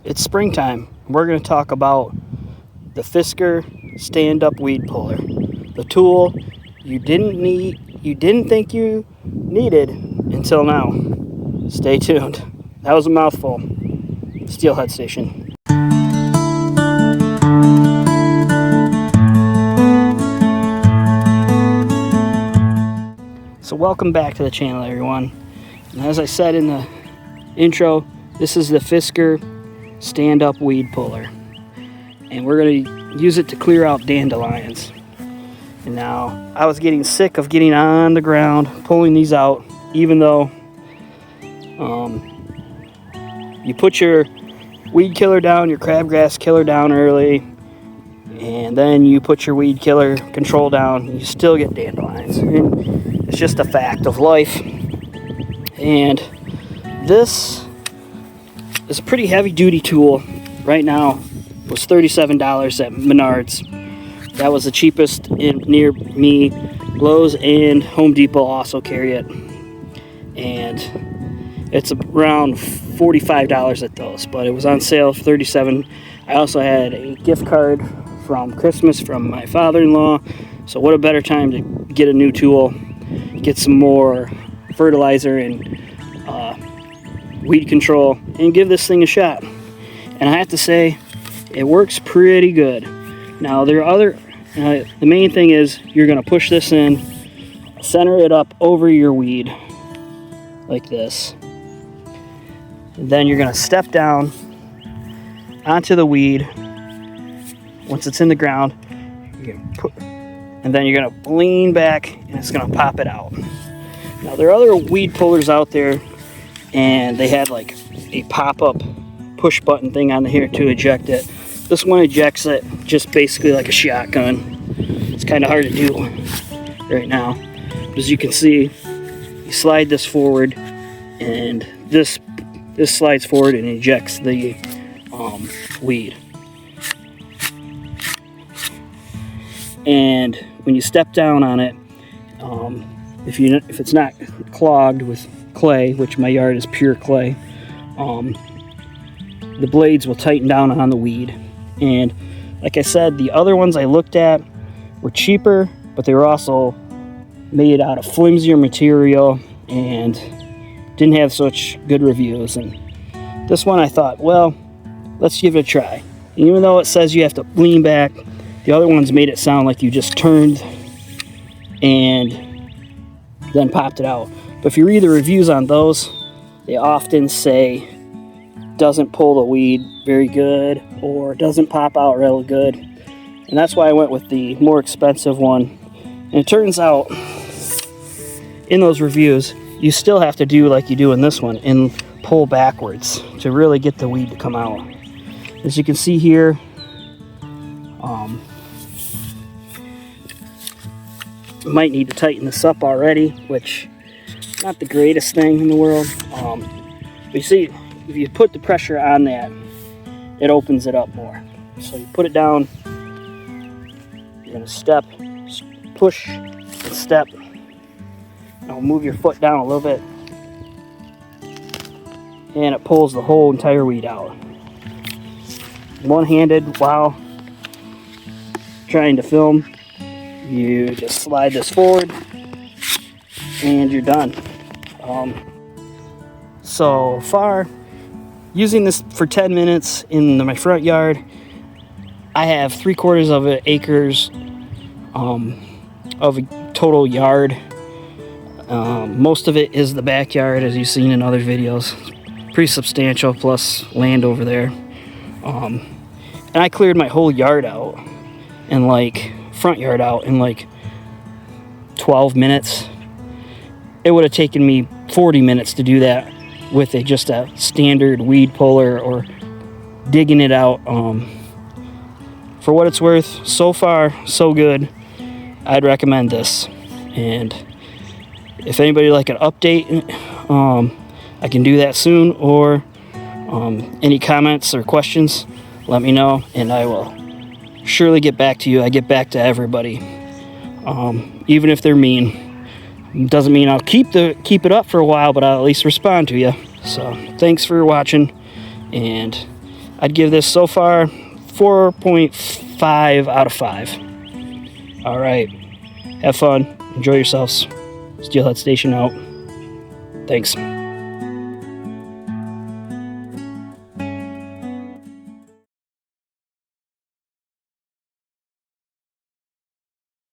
It's springtime. We're going to talk about the Fisker stand-up weed puller, the tool you didn't think you needed until now. Stay tuned. That was a mouthful. Steelhead Station. So welcome back to the channel, everyone. And as I said in the intro, this is the Fisker stand-up weed puller, and we're going to use it to clear out dandelions. And now I was getting sick of getting on the ground pulling these out, even though you put your weed killer down, your crabgrass killer down early, and then you put your weed killer control down, you still get dandelions. And it's just a fact of life. And this is a pretty heavy duty tool. Right now it was $37 at Menards. That was the cheapest near me. Lowe's and Home Depot also carry it, and it's around $45 at those, but it was on sale for $37. I also had a gift card from Christmas from my father-in-law, so what a better time to get a new tool, get some more fertilizer and weed control, and give this thing a shot. And I have to say, it works pretty good. Now there are other, the main thing is you're going to push this in, center it up over your weed like this, and then you're going to step down onto the weed. Once it's in the ground, and then you're going to lean back and it's going to pop it out. Now there are other weed pullers out there, and they had like a pop-up push button thing on here to eject it. This one ejects it just basically like a shotgun. It's kind of hard to do right now. But as you can see, you slide this forward, and this slides forward and ejects the weed. And when you step down on it, if it's not clogged with clay, which my yard is pure clay, the blades will tighten down on the weed. And like I said, the other ones I looked at were cheaper, but they were also made out of flimsier material and didn't have such good reviews. And this one I thought, well, let's give it a try. And even though it says you have to lean back, the other ones made it sound like you just turned and then popped it out. But if you read the reviews on those, they often say doesn't pull the weed very good or doesn't pop out real good. And that's why I went with the more expensive one. And it turns out in those reviews, you still have to do like you do in this one and pull backwards to really get the weed to come out. As you can see here, might need to tighten this up already, which is not the greatest thing in the world. But you see, if you put the pressure on that, it opens it up more. So you put it down, you're going to step, push, and step. Now move your foot down a little bit, and it pulls the whole entire weed out. One-handed while trying to film, you just slide this forward and you're done. So far, using this for 10 minutes in my front yard, I have 3/4 of an acres of a total yard. Most of it is the backyard, as you've seen in other videos. Pretty substantial, plus land over there. And I cleared my whole yard out, and front yard out in 12 minutes. It would have taken me 40 minutes to do that with just a standard weed puller or digging it out. For what it's worth, so far so good. I'd recommend this. And if anybody would like an update, I can do that soon, or any comments or questions, let me know and I will surely get back to you. I get back to everybody, even if they're mean. Doesn't mean I'll keep it up for a while, but I'll at least respond to you. So thanks for watching, and I'd give this so far 4.5 out of 5. All right. Have fun. Enjoy yourselves. Steelhead Station out. Thanks.